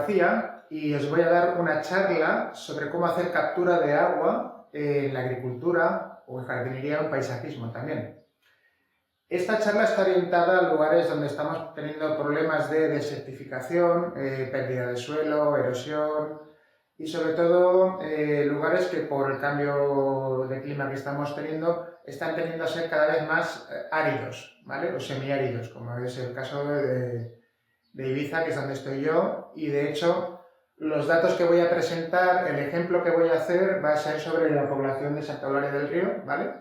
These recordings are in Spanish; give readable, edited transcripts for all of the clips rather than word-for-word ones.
García y os voy a dar una charla sobre cómo hacer captura de agua en la agricultura o en jardinería o en paisajismo también. Esta charla está orientada a lugares donde estamos teniendo problemas de desertificación, pérdida de suelo, erosión y sobre todo lugares que por el cambio de clima que estamos teniendo están teniendo a ser cada vez más áridos, ¿vale? O semiáridos, como es el caso de Ibiza, que es donde estoy yo, y de hecho los datos que voy a presentar, el ejemplo que voy a hacer va a ser sobre la población de Santa Eulalia del Río, ¿vale?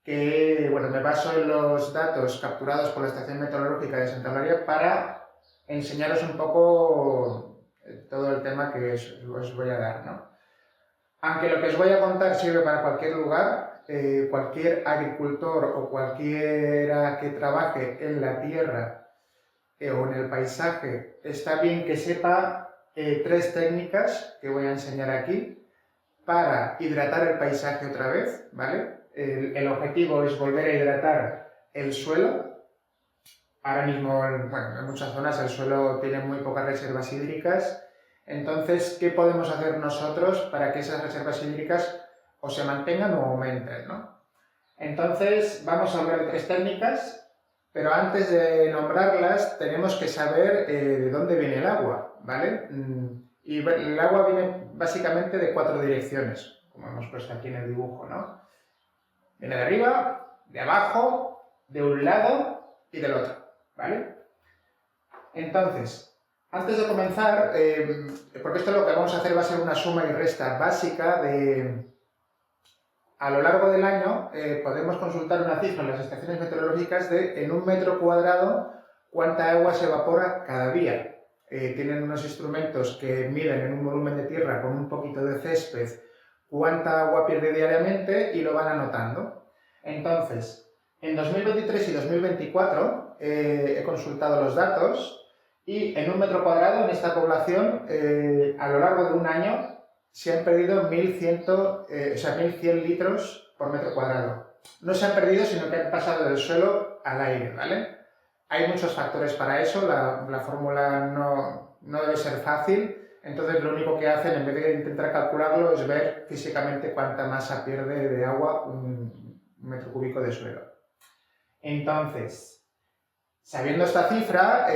Que, bueno, me baso en los datos capturados por la Estación Meteorológica de Santa Eulalia para enseñaros un poco todo el tema que os voy a dar, ¿no? Aunque lo que os voy a contar sirve para cualquier lugar, cualquier agricultor o cualquiera que trabaje en la tierra o en el paisaje, está bien que sepa tres técnicas que voy a enseñar aquí para hidratar el paisaje otra vez, ¿vale? El objetivo es volver a hidratar el suelo. Ahora mismo, bueno, en muchas zonas el suelo tiene muy pocas reservas hídricas. Entonces, ¿qué podemos hacer nosotros para que esas reservas hídricas o se mantengan o aumenten, ¿no? Entonces, vamos a hablar de tres técnicas, pero antes de nombrarlas tenemos que saber de dónde viene el agua, ¿vale? Y el agua viene básicamente de cuatro direcciones, como hemos puesto aquí en el dibujo, ¿no? Viene de arriba, de abajo, de un lado y del otro, ¿vale? Entonces, antes de comenzar, porque esto lo que vamos a hacer va a ser una suma y resta básica de... A lo largo del año podemos consultar una cifra en las estaciones meteorológicas de en un metro cuadrado cuánta agua se evapora cada día. Tienen unos instrumentos que miden en un volumen de tierra con un poquito de césped cuánta agua pierde diariamente y lo van anotando. Entonces, en 2023 y 2024 he consultado los datos y en un metro cuadrado en esta población a lo largo de un año se han perdido 1.100 litros por metro cuadrado. No se han perdido, sino que han pasado del suelo al aire, ¿vale? Hay muchos factores para eso, la fórmula no debe ser fácil, entonces lo único que hacen, en vez de intentar calcularlo, es ver físicamente cuánta masa pierde de agua un metro cúbico de suelo. Entonces, sabiendo esta cifra,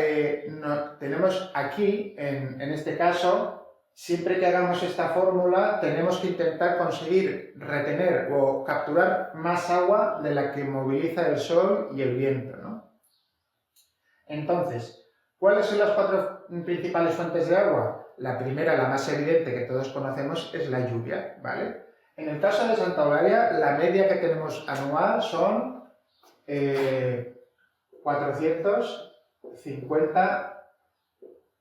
tenemos aquí, en este caso, siempre que hagamos esta fórmula, tenemos que intentar conseguir retener o capturar más agua de la que moviliza el sol y el viento, ¿no? Entonces, ¿cuáles son las cuatro principales fuentes de agua? La primera, la más evidente que todos conocemos, es la lluvia, ¿vale? En el caso de Santa Eulalia, la media que tenemos anual son 450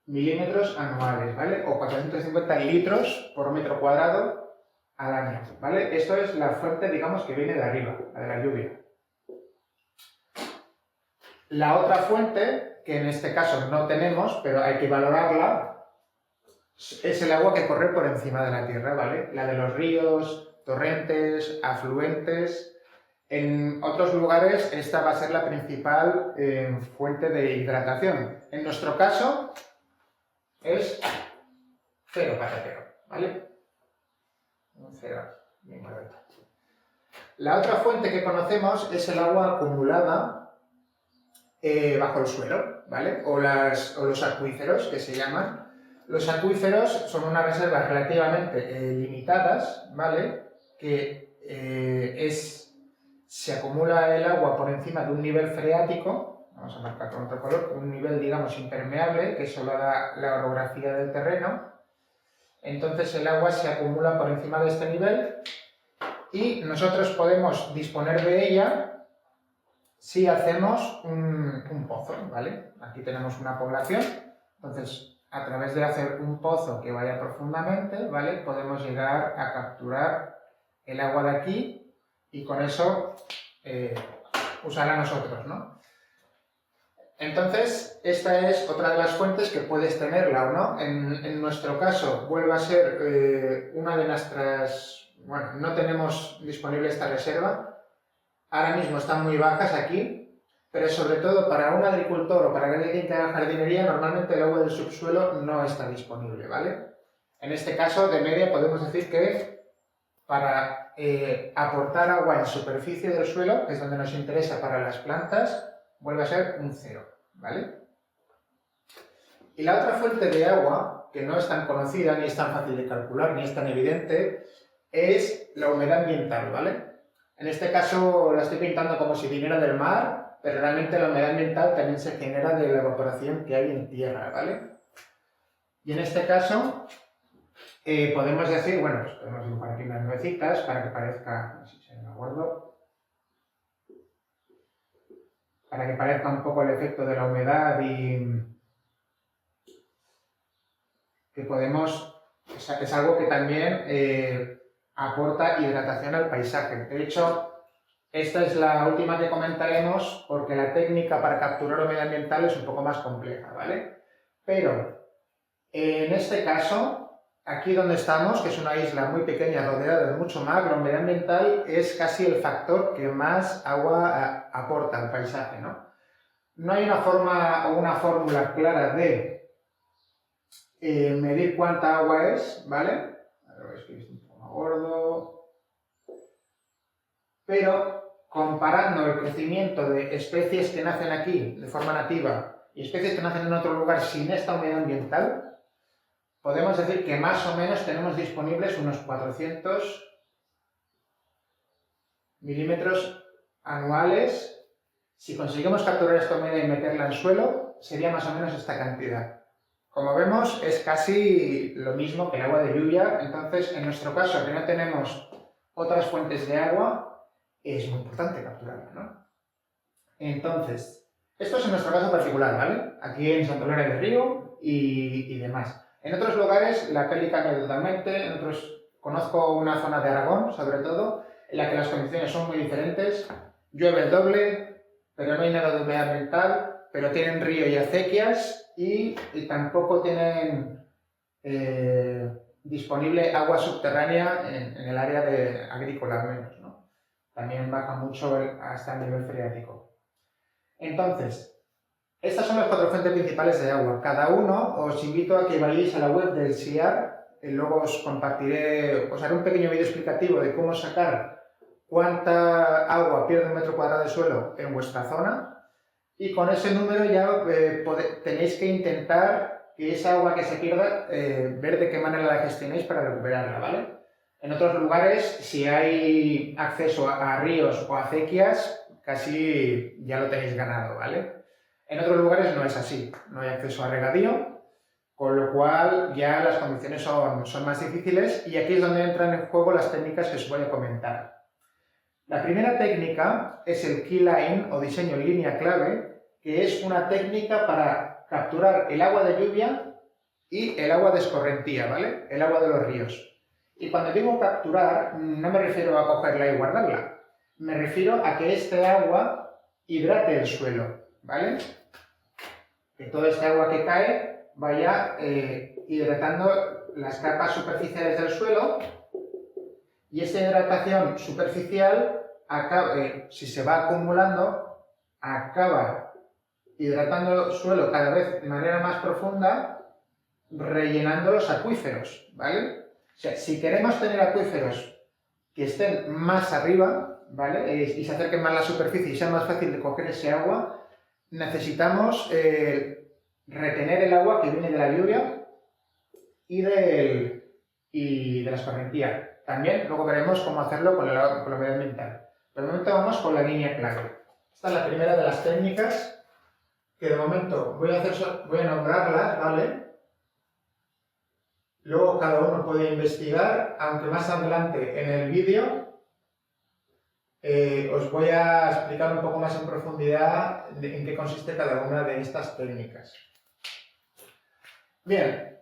milímetros anuales, ¿vale? O 450 litros por metro cuadrado al año, ¿vale? Esto es la fuente, digamos, que viene de arriba, la de la lluvia. La otra fuente, que en este caso no tenemos, pero hay que valorarla, es el agua que corre por encima de la tierra, ¿vale? La de los ríos, torrentes, afluentes. En otros lugares esta va a ser la principal fuente de hidratación. En nuestro caso es cero patatero, ¿vale? Un cero, bien correcto. La otra fuente que conocemos es el agua acumulada bajo el suelo, ¿vale? O los acuíferos, que se llaman. Los acuíferos son unas reservas relativamente limitadas, ¿vale? Que se acumula el agua por encima de un nivel freático, vamos a marcar con otro color, un nivel, digamos, impermeable, que solo da la orografía del terreno. Entonces el agua se acumula por encima de este nivel y nosotros podemos disponer de ella si hacemos un pozo, ¿vale? Aquí tenemos una población, entonces a través de hacer un pozo que vaya profundamente, ¿vale? Podemos llegar a capturar el agua de aquí y con eso usarla nosotros, ¿no? Entonces, esta es otra de las fuentes que puedes tenerla o no. En nuestro caso, vuelve a ser una de nuestras... Bueno, no tenemos disponible esta reserva. Ahora mismo están muy bajas aquí. pero sobre todo para un agricultor o para alguien que haga jardinería, normalmente el agua del subsuelo no está disponible, ¿vale? En este caso, de media, podemos decir que para aportar agua en superficie del suelo, que es donde nos interesa para las plantas, vuelve a ser un 0, ¿vale? Y la otra fuente de agua, que no es tan conocida, ni es tan fácil de calcular, ni es tan evidente, es la humedad ambiental, ¿vale? En este caso la estoy pintando como si viniera del mar, pero realmente la humedad ambiental también se genera de la evaporación que hay en tierra, ¿vale? Y en este caso podemos decir, bueno, pues podemos dibujar aquí unas nuecitas para que parezca, no sé si me acuerdo, para que parezca un poco el efecto de la humedad y que podemos, es algo que también aporta hidratación al paisaje. De hecho, esta es la última que comentaremos porque la técnica para capturar humedad ambiental es un poco más compleja, ¿vale? Pero en este caso, aquí donde estamos, que es una isla muy pequeña rodeada de mucho mar, la humedad ambiental es casi el factor que más agua aporta al paisaje, ¿no? No hay una forma o una fórmula clara de medir cuánta agua es, ¿vale? A ver, voy a escribir un poco más gordo. Pero comparando el crecimiento de especies que nacen aquí de forma nativa y especies que nacen en otro lugar sin esta humedad ambiental, podemos decir que más o menos tenemos disponibles unos 400 milímetros anuales. Si conseguimos capturar esta humedad y meterla en suelo, sería más o menos esta cantidad. Como vemos, es casi lo mismo que el agua de lluvia, entonces en nuestro caso, que no tenemos otras fuentes de agua, es muy importante capturarla, ¿no? Entonces, esto es en nuestro caso particular, ¿vale? Aquí en Santolera del Río y demás. En otros lugares la peli cambia totalmente, en otros conozco una zona de Aragón, sobre todo, en la que las condiciones son muy diferentes. Llueve el doble, pero no hay nada de humedad ambiental, pero tienen río y acequias y tampoco tienen disponible agua subterránea en el área agrícola al menos, ¿no? También baja mucho hasta el nivel freático. Entonces, estas son las 4 fuentes principales de agua. Cada uno, os invito a que vayáis a la web del SIAR, luego os haré un pequeño vídeo explicativo de cómo sacar cuánta agua pierde un metro cuadrado de suelo en vuestra zona, y con ese número ya tenéis que intentar que esa agua que se pierda, ver de qué manera la gestionéis para recuperarla, ¿vale? En otros lugares, si hay acceso a ríos o acequias, casi ya lo tenéis ganado, ¿vale? En otros lugares no es así, no hay acceso a regadío, con lo cual ya las condiciones son más difíciles, y aquí es donde entran en juego las técnicas que os voy a comentar. La primera técnica es el key line o diseño en línea clave, que es una técnica para capturar el agua de lluvia y el agua de escorrentía, ¿vale? El agua de los ríos. Y cuando digo capturar, no me refiero a cogerla y guardarla, me refiero a que este agua hidrate el suelo, ¿vale? Que toda esta agua que cae vaya hidratando las capas superficiales del suelo, y esta hidratación superficial, si se va acumulando, acaba hidratando el suelo cada vez de manera más profunda, rellenando los acuíferos, ¿vale? O sea, si queremos tener acuíferos que estén más arriba, ¿vale? Y se acerquen más a la superficie y sea más fácil de coger ese agua, necesitamos retener el agua que viene de la lluvia y de la escorrentía. También luego veremos cómo hacerlo con la humedad ambiental. Pero de momento vamos con la línea clave. Esta es la primera de las técnicas que de momento voy a nombrarlas, ¿vale? Luego cada uno puede investigar, aunque más adelante en el vídeo os voy a explicar un poco más en profundidad en qué consiste cada una de estas técnicas. Bien,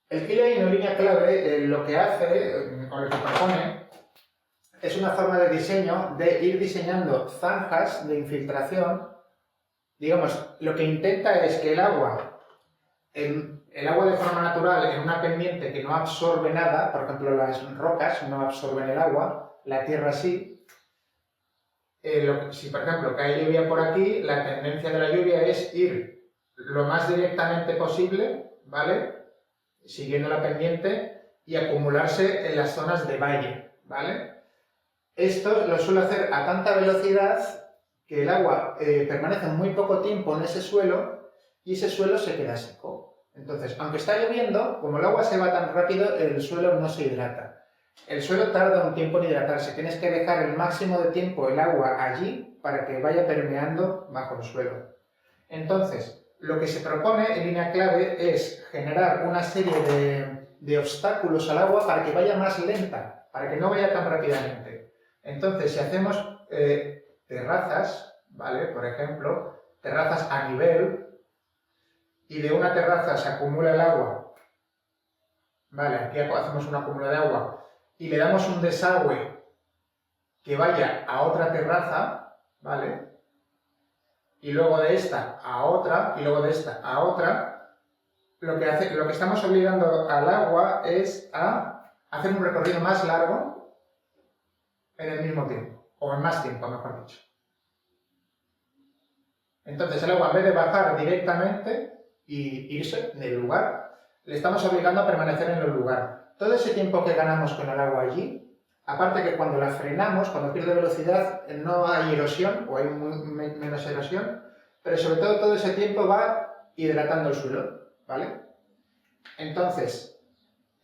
el key line o línea clave lo que hace, o lo que propone, es una forma de diseño de ir diseñando zanjas de infiltración. Digamos, lo que intenta es que el agua de forma natural en una pendiente que no absorbe nada, por ejemplo las rocas no absorben el agua, la tierra sí, si por ejemplo cae lluvia por aquí, la tendencia de la lluvia es ir lo más directamente posible, ¿vale? Siguiendo la pendiente y acumularse en las zonas de valle, ¿vale? Esto lo suelo hacer a tanta velocidad que el agua permanece muy poco tiempo en ese suelo y ese suelo se queda seco. Entonces, aunque está lloviendo, como el agua se va tan rápido, el suelo no se hidrata. El suelo tarda un tiempo en hidratarse. Tienes que dejar el máximo de tiempo el agua allí para que vaya permeando bajo el suelo. Entonces, lo que se propone en línea clave es generar una serie de obstáculos al agua para que vaya más lenta, para que no vaya tan rápidamente. Entonces, si hacemos terrazas, ¿vale? Por ejemplo, terrazas a nivel, y de una terraza se acumula el agua, ¿vale? Aquí hacemos una acúmulo de agua, y le damos un desagüe que vaya a otra terraza, ¿vale? Y luego de esta a otra, y luego de esta a otra, lo que estamos obligando al agua es a hacer un recorrido más largo en el mismo tiempo, o en más tiempo, mejor dicho. Entonces el agua, en vez de bajar directamente y irse del lugar, le estamos obligando a permanecer en el lugar. Todo ese tiempo que ganamos con el agua allí, aparte que cuando la frenamos, cuando pierde velocidad, no hay erosión, o hay menos erosión, pero sobre todo ese tiempo va hidratando el suelo, ¿vale? Entonces,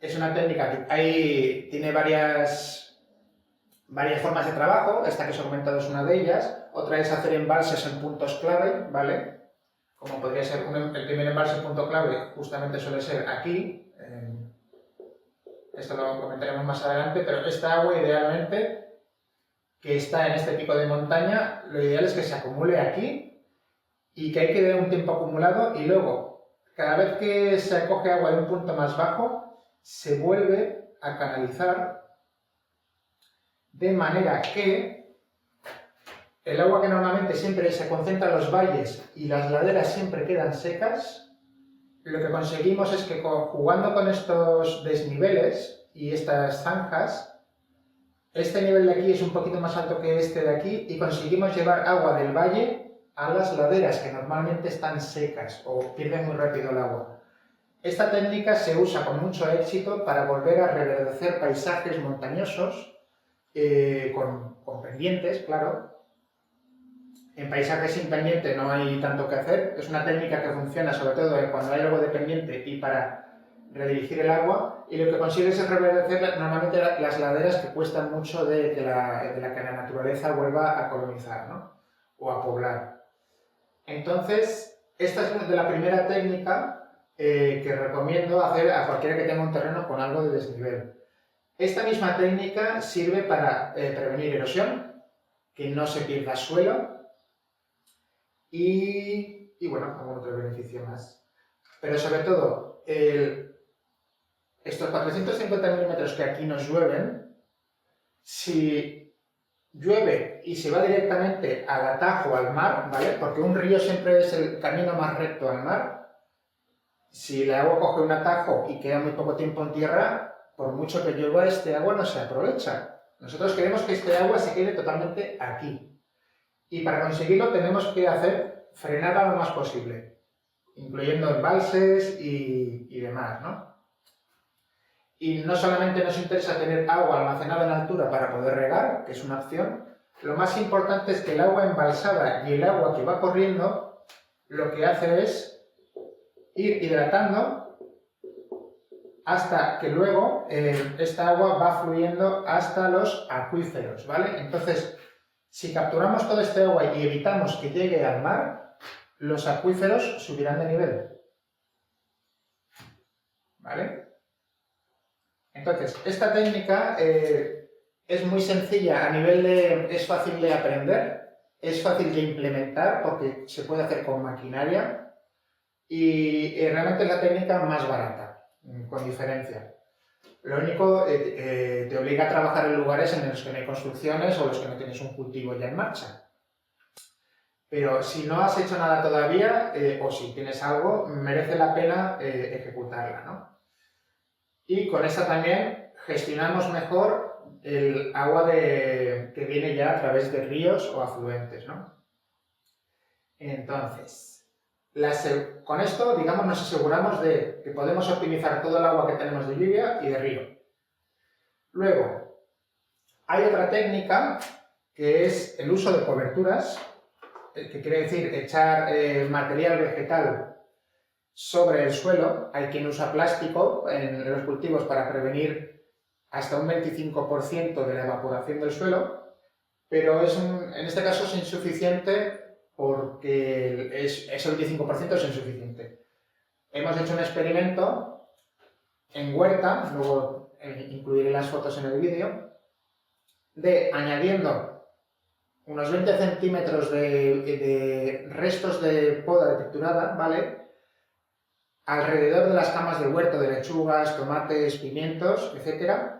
es una técnica que tiene varias formas de trabajo. Esta que os he comentado es una de ellas. Otra es hacer embalses en puntos clave, ¿vale? Como podría ser el primer embalse punto clave, justamente suele ser aquí. Esto lo comentaremos más adelante, pero esta agua idealmente, que está en este pico de montaña, lo ideal es que se acumule aquí y que hay que dar un tiempo acumulado y luego, cada vez que se acoge agua de un punto más bajo, se vuelve a canalizar de manera que el agua que normalmente siempre se concentra en los valles y las laderas siempre quedan secas, lo que conseguimos es que jugando con estos desniveles y estas zanjas, este nivel de aquí es un poquito más alto que este de aquí y conseguimos llevar agua del valle a las laderas que normalmente están secas o pierden muy rápido el agua. Esta técnica se usa con mucho éxito para volver a reverdecer paisajes montañosos con pendientes, claro. En paisajes sin pendiente no hay tanto que hacer. Es una técnica que funciona sobre todo cuando hay algo de pendiente y para redirigir el agua, y lo que consigues es reverdecer normalmente las laderas que cuestan mucho de que la naturaleza vuelva a colonizar, ¿no? O a poblar. Entonces, esta es de la primera técnica que recomiendo hacer a cualquiera que tenga un terreno con algo de desnivel. Esta misma técnica sirve para prevenir erosión, que no se pierda suelo, y bueno, algún otro beneficio más. Pero sobre todo, estos 450 milímetros que aquí nos llueven, si llueve y se va directamente al atajo, al mar, ¿vale? Porque un río siempre es el camino más recto al mar. Si el agua coge un atajo y queda muy poco tiempo en tierra, por mucho que llueva, este agua no se aprovecha. Nosotros queremos que este agua se quede totalmente aquí. Y para conseguirlo tenemos que frenarla lo más posible, incluyendo embalses y demás, ¿no? Y no solamente nos interesa tener agua almacenada en altura para poder regar, que es una opción, lo más importante es que el agua embalsada y el agua que va corriendo lo que hace es ir hidratando hasta que luego esta agua va fluyendo hasta los acuíferos, ¿vale? Entonces, si capturamos todo este agua y evitamos que llegue al mar, los acuíferos subirán de nivel, ¿vale? Entonces, esta técnica es muy sencilla a nivel de... es fácil de aprender, es fácil de implementar porque se puede hacer con maquinaria y realmente es la técnica más barata, con diferencia. Lo único, te obliga a trabajar en lugares en los que no hay construcciones o los que no tienes un cultivo ya en marcha. Pero si no has hecho nada todavía, o si tienes algo, merece la pena ejecutarla, ¿no? Y con esta también gestionamos mejor el agua que viene ya a través de ríos o afluentes, ¿no? Entonces, con esto, digamos, nos aseguramos de que podemos optimizar todo el agua que tenemos de lluvia y de río. Luego, hay otra técnica que es el uso de coberturas, que quiere decir echar material vegetal sobre el suelo. Hay quien usa plástico en los cultivos para prevenir hasta un 25% de la evaporación del suelo, pero en este caso es insuficiente porque ese 25% es insuficiente. Hemos hecho un experimento en huerta, luego incluiré las fotos en el vídeo, de añadiendo unos 20 centímetros de restos de poda triturada, ¿vale?, alrededor de las camas de huerto de lechugas, tomates, pimientos, etc.,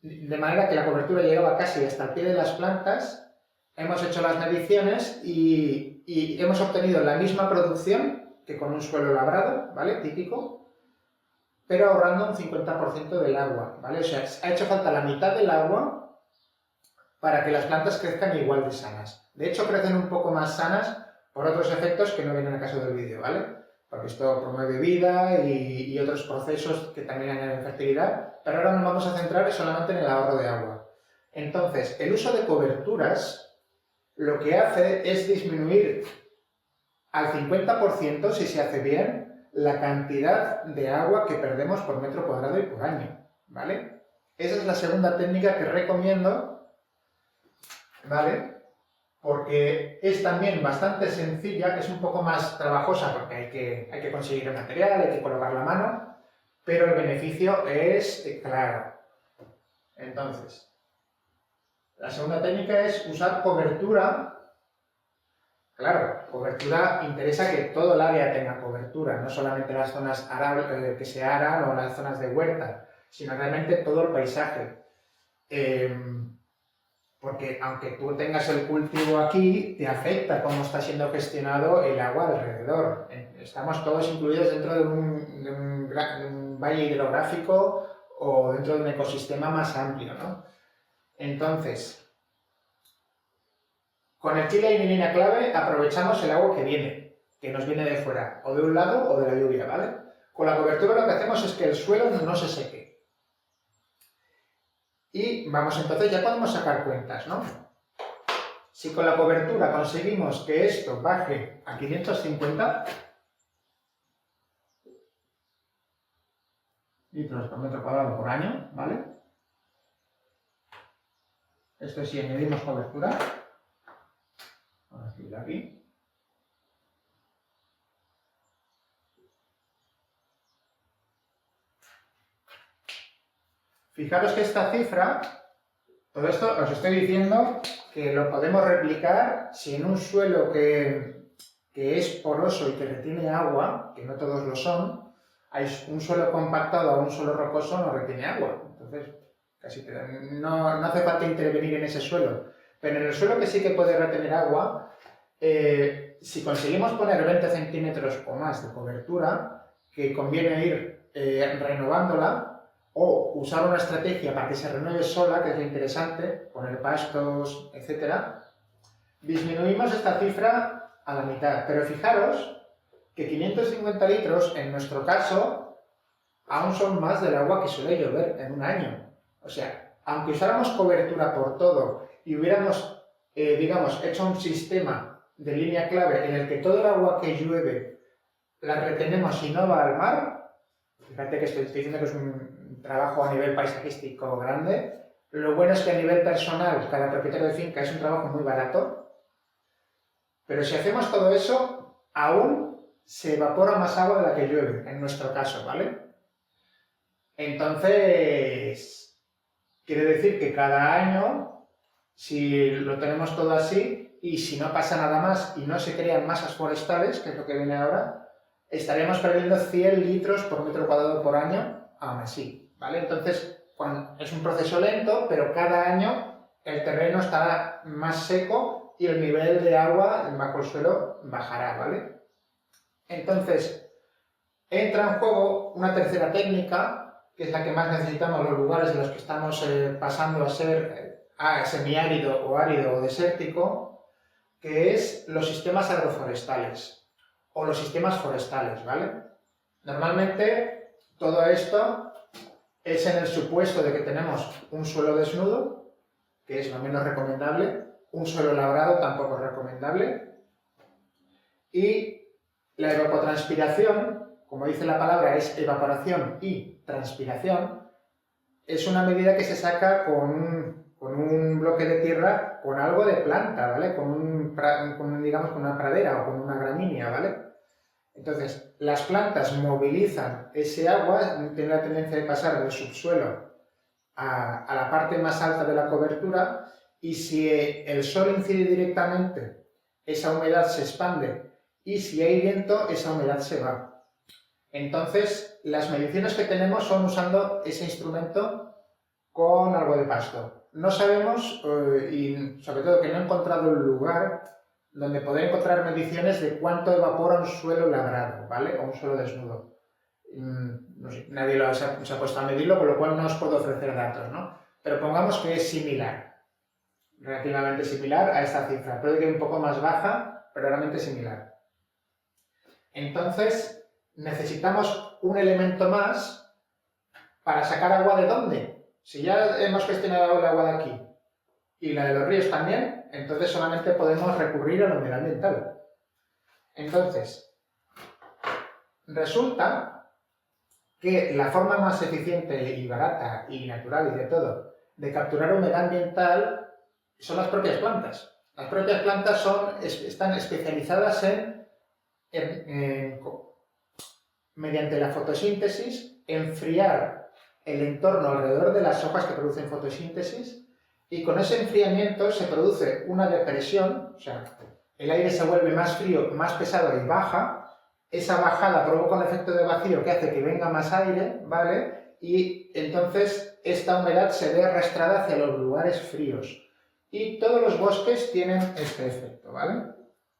de manera que la cobertura llegaba casi hasta el pie de las plantas. Hemos hecho las mediciones y hemos obtenido la misma producción que con un suelo labrado, ¿vale?, típico, pero ahorrando un 50% del agua, ¿vale? O sea, ha hecho falta la mitad del agua para que las plantas crezcan igual de sanas. De hecho, crecen un poco más sanas por otros efectos que no vienen al caso del vídeo, ¿vale? Porque esto promueve vida y otros procesos que también añaden fertilidad, pero ahora nos vamos a centrar solamente en el ahorro de agua. Entonces, el uso de coberturas lo que hace es disminuir al 50%, si se hace bien, la cantidad de agua que perdemos por metro cuadrado y por año, ¿vale? Esa es la segunda técnica que recomiendo, ¿vale?, porque es también bastante sencilla, es un poco más trabajosa porque hay que conseguir el material, hay que colocar la mano, pero el beneficio es claro. Entonces, la segunda técnica es usar cobertura. Claro, cobertura interesa que todo el área tenga cobertura, no solamente las zonas que se aran o las zonas de huerta, sino realmente todo el paisaje. Porque aunque tú tengas el cultivo aquí, te afecta cómo está siendo gestionado el agua alrededor. Estamos todos incluidos dentro de un valle hidrográfico o dentro de un ecosistema más amplio, ¿no? Entonces, con el chile y línea clave aprovechamos el agua que nos viene de fuera, o de un lado o de la lluvia, ¿vale? Con la cobertura lo que hacemos es que el suelo no se seque. Y vamos, entonces ya podemos sacar cuentas, ¿no? Si con la cobertura conseguimos que esto baje a 550 litros por metro cuadrado por año, ¿vale? Esto sí, añadimos cobertura. Vamos a escribir aquí. Fijaros que esta cifra, todo esto os estoy diciendo que lo podemos replicar si en un suelo que es poroso y que retiene agua, que no todos lo son, hay un suelo compactado o un suelo rocoso no retiene agua. Entonces, no hace falta intervenir en ese suelo. Pero en el suelo que sí que puede retener agua, si conseguimos poner 20 centímetros o más de cobertura, que conviene ir renovándola, o usar una estrategia para que se renueve sola, que es lo interesante, poner pastos, etc., disminuimos esta cifra a la mitad. Pero fijaros que 550 litros, en nuestro caso, aún son más del agua que suele llover en un año. O sea, aunque usáramos cobertura por todo y hubiéramos, digamos, hecho un sistema de línea clave en el que todo el agua que llueve la retenemos y no va al mar, fíjate que estoy diciendo que es un trabajo a nivel paisajístico grande. Lo bueno es que a nivel personal, cada propietario de finca es un trabajo muy barato, pero si hacemos todo eso, aún se evapora más agua de la que llueve, en nuestro caso, ¿vale? Entonces, quiere decir que cada año, si lo tenemos todo así, y si no pasa nada más y no se crean masas forestales, que es lo que viene ahora, estaremos perdiendo 100 litros por metro cuadrado por año, aún así. ¿Vale? Entonces, es un proceso lento, pero cada año el terreno estará más seco y el nivel de agua bajo el suelo bajará, ¿vale? Entonces, entra en juego una tercera técnica que es la que más necesitamos, los lugares en los que estamos pasando a ser semiárido o árido o desértico, que es los sistemas agroforestales o los sistemas forestales, ¿vale? Normalmente todo esto es en el supuesto de que tenemos un suelo desnudo, que es lo menos recomendable, un suelo labrado tampoco es recomendable, y la evapotranspiración, como dice la palabra, es evaporación y transpiración, es una medida que se saca con un bloque de tierra con algo de planta, ¿vale? Digamos, con una pradera o con una gramínea, ¿vale? Entonces, las plantas movilizan ese agua, tiene la tendencia de pasar del subsuelo a la parte más alta de la cobertura, y si el sol incide directamente, esa humedad se expande, y si hay viento, esa humedad se va. Entonces, las mediciones que tenemos son usando ese instrumento con algo de pasto. No sabemos, y sobre todo que no he encontrado un lugar donde poder encontrar mediciones de cuánto evapora un suelo labrado, ¿vale? O un suelo desnudo. No sé, nadie se ha puesto a medirlo, con lo cual no os puedo ofrecer datos, ¿no? Pero pongamos que es similar, relativamente similar a esta cifra. Puede que un poco más baja, pero realmente similar. Entonces, necesitamos un elemento más para sacar agua ¿de dónde? Si ya hemos gestionado el agua de aquí y la de los ríos también, entonces solamente podemos recurrir a la humedad ambiental. Entonces, resulta que la forma más eficiente y barata y natural y de todo de capturar humedad ambiental son las propias plantas. Las propias plantas están especializadas mediante la fotosíntesis, enfriar el entorno alrededor de las hojas que producen fotosíntesis, y con ese enfriamiento se produce una depresión, o sea, el aire se vuelve más frío, más pesado y baja. Esa bajada provoca un efecto de vacío que hace que venga más aire, ¿vale? Y entonces esta humedad se ve arrastrada hacia los lugares fríos. Y todos los bosques tienen este efecto, ¿vale?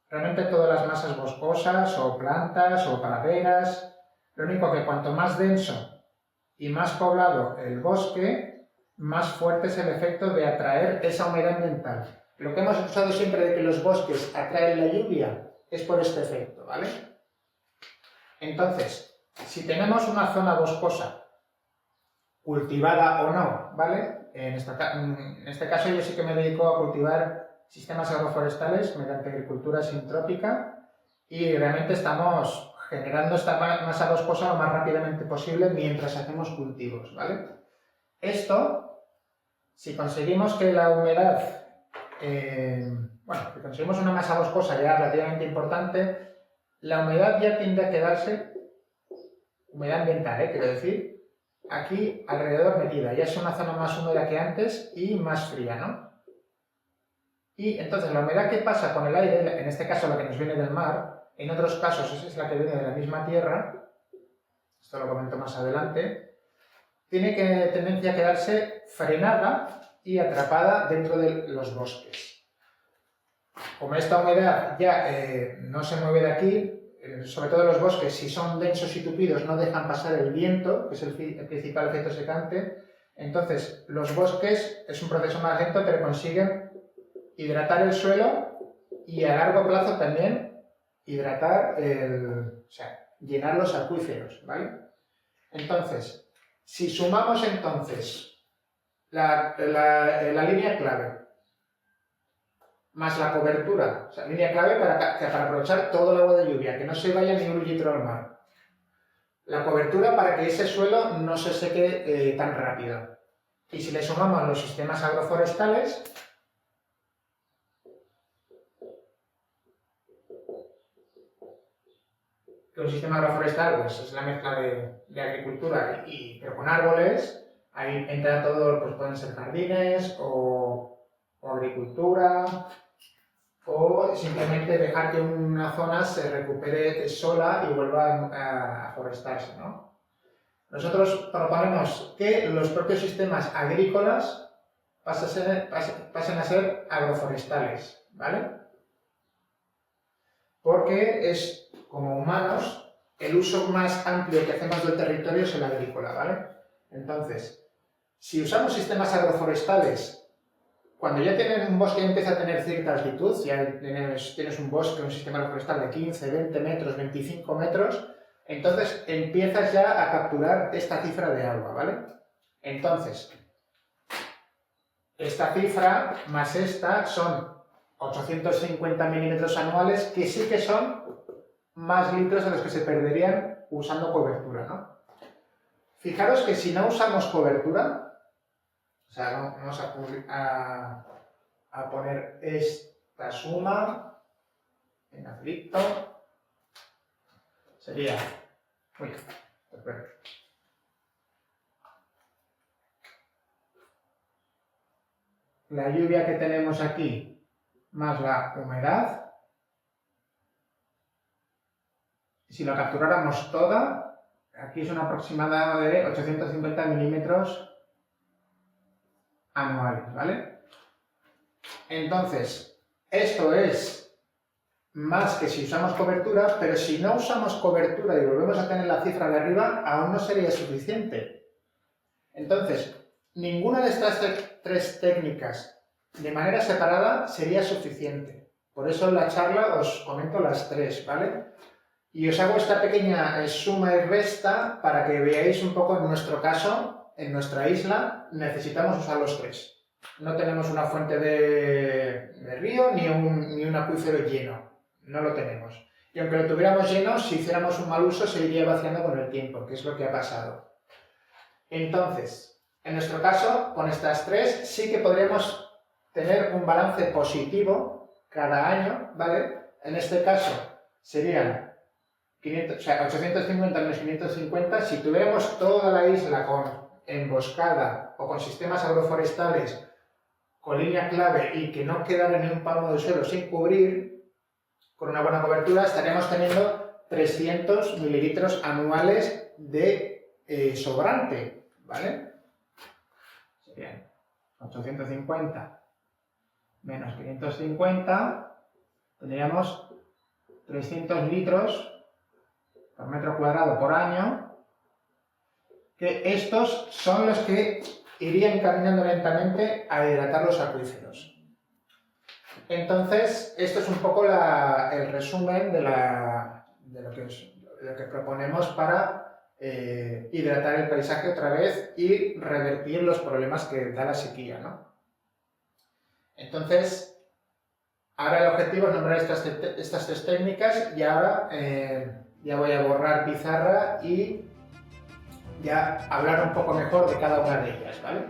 Realmente todas las masas boscosas o plantas o praderas, lo único que cuanto más denso y más poblado el bosque, más fuerte es el efecto de atraer esa humedad ambiental. Lo que hemos usado siempre de que los bosques atraen la lluvia es por este efecto, ¿vale? Entonces, si tenemos una zona boscosa, cultivada o no, ¿vale? En este caso yo sí que me dedico a cultivar sistemas agroforestales mediante agricultura sintrópica, y realmente estamos generando esta masa boscosa lo más rápidamente posible mientras hacemos cultivos, ¿vale? Esto, si conseguimos que la humedad, si conseguimos una masa boscosa ya relativamente importante, la humedad ya tiende a quedarse, humedad ambiental, quiero decir, aquí alrededor metida. Ya es una zona más húmeda que antes y más fría, ¿no? Y entonces la humedad que pasa con el aire, en este caso la que nos viene del mar, en otros casos es la que viene de la misma tierra, esto lo comento más adelante, tiene tendencia a quedarse frenada y atrapada dentro de los bosques. Como esta humedad ya no se mueve de aquí, sobre todo los bosques, si son densos y tupidos, no dejan pasar el viento, que es el principal efecto secante. Entonces, los bosques es un proceso más lento, pero consiguen hidratar el suelo y a largo plazo también hidratar llenar los acuíferos, ¿vale? Entonces, si sumamos entonces la línea clave más la cobertura, o sea, línea clave para aprovechar todo el agua de lluvia, que no se vaya ni un litro al mar. La cobertura para que ese suelo no se seque tan rápido. Y si le sumamos los sistemas agroforestales, que un sistema agroforestal pues, es la mezcla de agricultura pero con árboles, ahí entra todo, pues pueden ser jardines o agricultura, o simplemente dejar que una zona se recupere sola y vuelva a forestarse, ¿no? Nosotros proponemos que los propios sistemas agrícolas pasen a ser agroforestales, ¿vale? Porque como humanos, el uso más amplio que hacemos del territorio es el agrícola, ¿vale? Entonces, si usamos sistemas agroforestales, cuando ya tienen un bosque y empieza a tener cierta altitud, si ya tienes un bosque, un sistema agroforestal de 15, 20 metros, 25 metros, entonces empiezas ya a capturar esta cifra de agua, ¿vale? Entonces, esta cifra más esta son 850 milímetros anuales, que sí que son más litros de los que se perderían usando cobertura, ¿no? Fijaros que si no usamos cobertura, o sea, vamos a poner esta suma en aflicto, sería, la lluvia que tenemos aquí más la humedad, si lo capturáramos toda, aquí es un aproximado de 850 milímetros anuales, ¿vale? Entonces, esto es más que si usamos cobertura, pero si no usamos cobertura y volvemos a tener la cifra de arriba, aún no sería suficiente. Entonces, ninguna de estas tres técnicas de manera separada sería suficiente. Por eso en la charla os comento las tres, ¿vale? Y os hago esta pequeña suma y resta para que veáis un poco en nuestro caso, en nuestra isla, necesitamos usar los tres. No tenemos una fuente de río ni un acuífero lleno, no lo tenemos. Y aunque lo tuviéramos lleno, si hiciéramos un mal uso se iría vaciando con el tiempo, que es lo que ha pasado. Entonces, en nuestro caso, con estas tres sí que podríamos tener un balance positivo cada año, ¿vale? En este caso serían 850 menos 550, si tuviéramos toda la isla con emboscada o con sistemas agroforestales con línea clave y que no quedara ni un palmo de suelo sin cubrir, con una buena cobertura estaríamos teniendo 300 mililitros anuales de sobrante, ¿vale? Serían 850 menos 550, tendríamos 300 litros por metro cuadrado por año, que estos son los que irían caminando lentamente a hidratar los acuíferos. Entonces, esto es un poco el resumen de lo que proponemos para hidratar el paisaje otra vez y revertir los problemas que da la sequía, ¿no? Entonces, ahora el objetivo es nombrar estas tres técnicas y ahora ya voy a borrar pizarra y ya hablar un poco mejor de cada una de ellas, ¿vale?